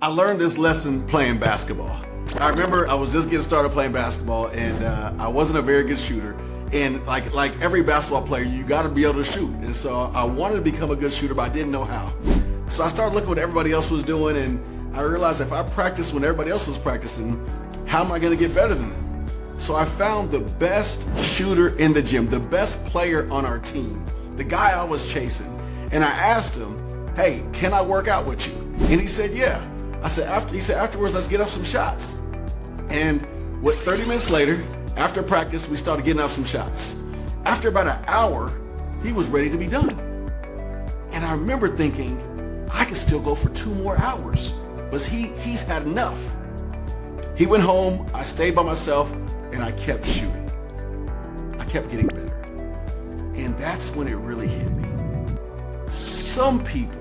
I learned this lesson playing basketball. I remember I was just getting started playing basketball, and I wasn't a very good shooter. And like every basketball player, you got to be able to shoot. And so I wanted to become a good shooter, but I didn't know how. So I started looking at what everybody else was doing, and I realized if I practiced when everybody else was practicing, how am I going to get better than them? So I found the best shooter in the gym, the best player on our team, the guy I was chasing. And I asked him, hey, can I work out with you? And he said, yeah. He said, afterwards, let's get up some shots. And 30 minutes later, after practice, we started getting up some shots. After about an hour, he was ready to be done. And I remember thinking, I could still go for 2 more hours, but he's had enough. He went home, I stayed by myself, and I kept shooting. I kept getting better. And that's when it really hit me. Some people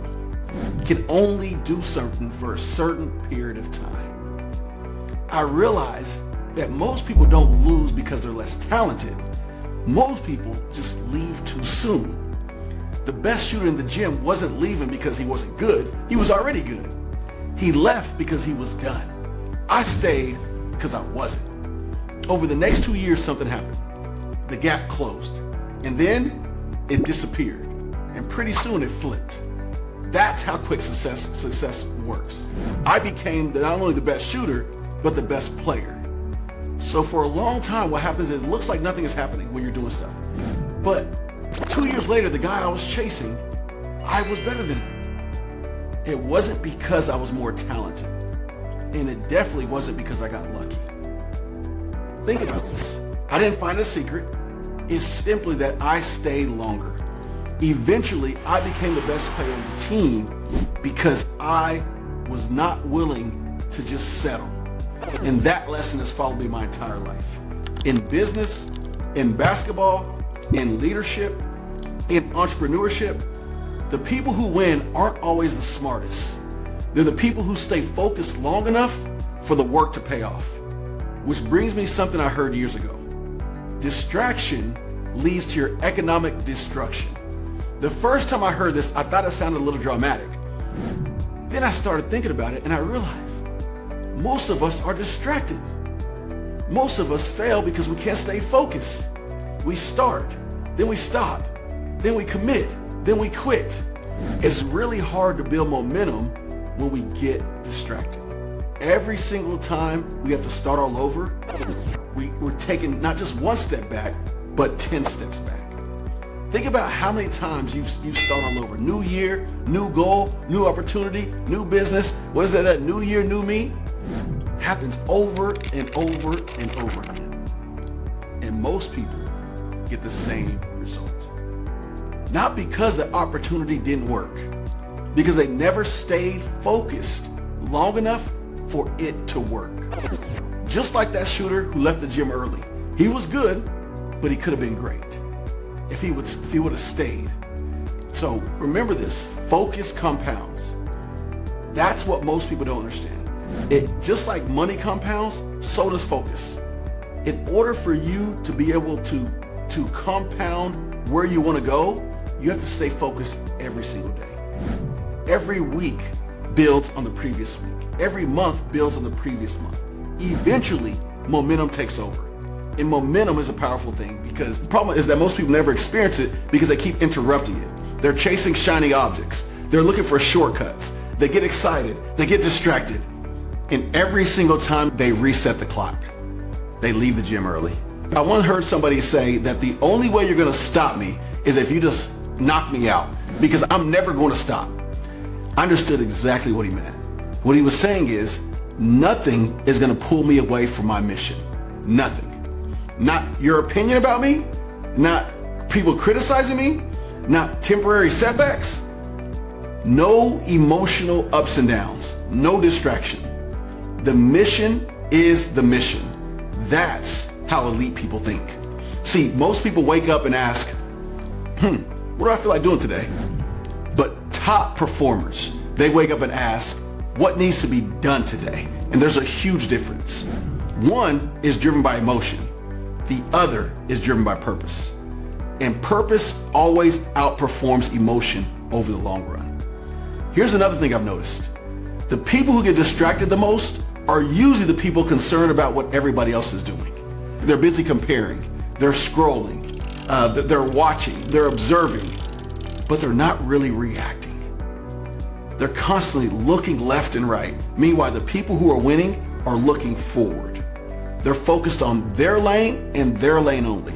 can only do something for a certain period of time. I realized that most people don't lose because they're less talented. Most people just leave too soon. The best shooter in the gym wasn't leaving because he wasn't good. He was already good. He left because he was done. I stayed because I wasn't. Over the next 2 years, something happened. The gap closed, and then it disappeared. And pretty soon it flipped. That's how quick success works. I became not only the best shooter, but the best player. So for a long time, what happens is it looks like nothing is happening when you're doing stuff. But 2 years later, the guy I was chasing, I was better than him. It wasn't because I was more talented. And it definitely wasn't because I got lucky. Think about this. I didn't find a secret. It's simply that I stayed longer. Eventually, I became the best player on the team because I was not willing to just settle. And that lesson has followed me my entire life. In business, in basketball, in leadership, in entrepreneurship, the people who win aren't always the smartest. They're the people who stay focused long enough for the work to pay off. Which brings me something I heard years ago. Distraction leads to your economic destruction. The first time I heard this, I thought it sounded a little dramatic. Then I started thinking about it and I realized most of us are distracted. Most of us fail because we can't stay focused. We start, then we stop, then we commit, then we quit. It's really hard to build momentum when we get distracted. Every single time we have to start all over, we're taking not just 1 step back, but 10 steps back. Think about how many times you've started all over. New year, new goal, new opportunity, new business. What is that new year, new me? Happens over and over and over again. And most people get the same result. Not because the opportunity didn't work, because they never stayed focused long enough for it to work. Just like that shooter who left the gym early. He was good, but he could have been great if he would have stayed. So remember this, focus compounds. That's what most people don't understand. Just like money compounds, so does focus. In order for you to be able to compound where you want to go, you have to stay focused every single day. Every week builds on the previous week. Every month builds on the previous month. Eventually, momentum takes over. And momentum is a powerful thing because the problem is that most people never experience it because they keep interrupting it. They're chasing shiny objects. They're looking for shortcuts. They get excited. They get distracted. And every single time they reset the clock, they leave the gym early. I once heard somebody say that the only way you're going to stop me is if you just knock me out because I'm never going to stop. I understood exactly what he meant. What he was saying is nothing is going to pull me away from my mission. Nothing. Not your opinion about me, not people criticizing me, not temporary setbacks, no emotional ups and downs, no distraction. The mission is the mission. That's how elite people think. See, most people wake up and ask, what do I feel like doing today? But top performers, they wake up and ask, what needs to be done today? And there's a huge difference. One is driven by emotion. The other is driven by purpose. And purpose always outperforms emotion over the long run. Here's another thing I've noticed. The people who get distracted the most are usually the people concerned about what everybody else is doing. They're busy comparing, they're scrolling, they're watching, they're observing, but they're not really reacting. They're constantly looking left and right. Meanwhile, the people who are winning are looking forward. They're focused on their lane and their lane only.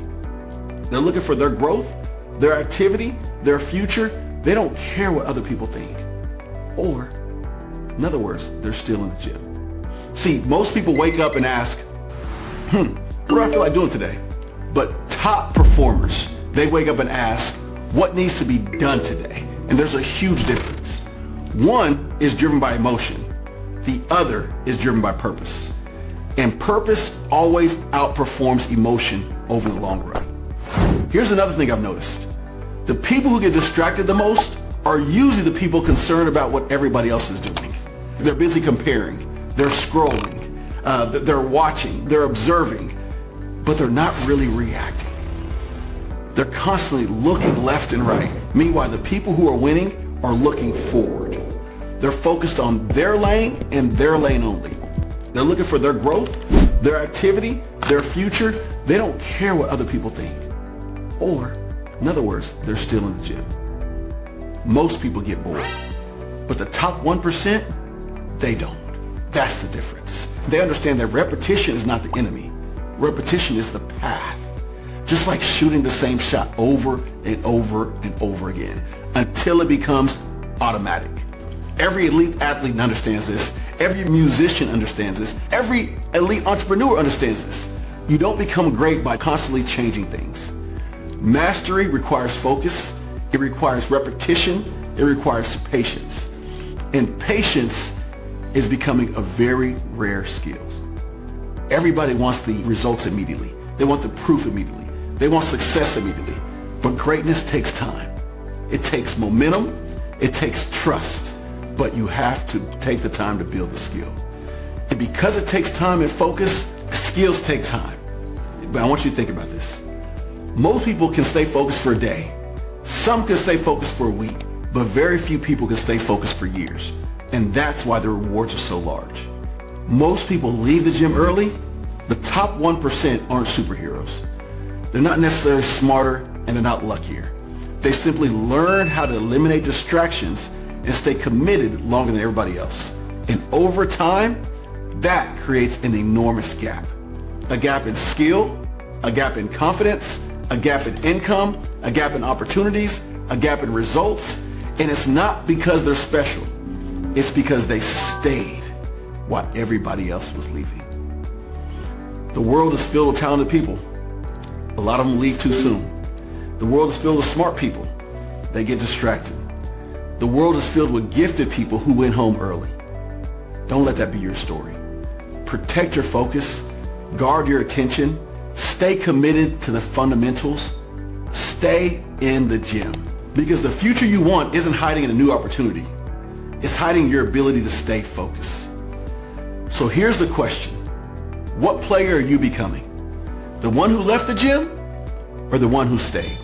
They're looking for their growth, their activity, their future. They don't care what other people think. Or, in other words, they're still in the gym. See, most people wake up and ask, what do I feel like doing today? But top performers, they wake up and ask, what needs to be done today? And there's a huge difference. One is driven by emotion. The other is driven by purpose. And purpose always outperforms emotion over the long run. Here's another thing I've noticed. The people who get distracted the most are usually the people concerned about what everybody else is doing. They're busy comparing, they're scrolling, they're watching, they're observing, but they're not really reacting. They're constantly looking left and right. Meanwhile, the people who are winning are looking forward. They're focused on their lane and their lane only. They're looking for their growth, their activity, their future. They don't care what other people think. Or, in other words, they're still in the gym. Most people get bored, but the top 1%, they don't. That's the difference. They understand that repetition is not the enemy. Repetition is the path. Just like shooting the same shot over and over and over again until it becomes automatic. Every elite athlete understands this. Every musician understands this. Every elite entrepreneur understands this. You don't become great by constantly changing things. Mastery requires focus. It requires repetition. It requires patience. And patience is becoming a very rare skill. Everybody wants the results immediately. They want the proof immediately. They want success immediately. But greatness takes time. It takes momentum. It takes trust. But you have to take the time to build the skill. And because it takes time and focus, skills take time. But I want you to think about this. Most people can stay focused for a day. Some can stay focused for a week, but very few people can stay focused for years. And that's why the rewards are so large. Most people leave the gym early. The top 1% aren't superheroes. They're not necessarily smarter and they're not luckier. They simply learn how to eliminate distractions and stay committed longer than everybody else. And over time, that creates an enormous gap. A gap in skill, a gap in confidence, a gap in income, a gap in opportunities, a gap in results. And it's not because they're special. It's because they stayed while everybody else was leaving. The world is filled with talented people. A lot of them leave too soon. The world is filled with smart people. They get distracted. The world is filled with gifted people who went home early. Don't let that be your story. Protect your focus. Guard your attention. Stay committed to the fundamentals. Stay in the gym. Because the future you want isn't hiding in a new opportunity. It's hiding in your ability to stay focused. So here's the question. What player are you becoming? The one who left the gym or the one who stayed?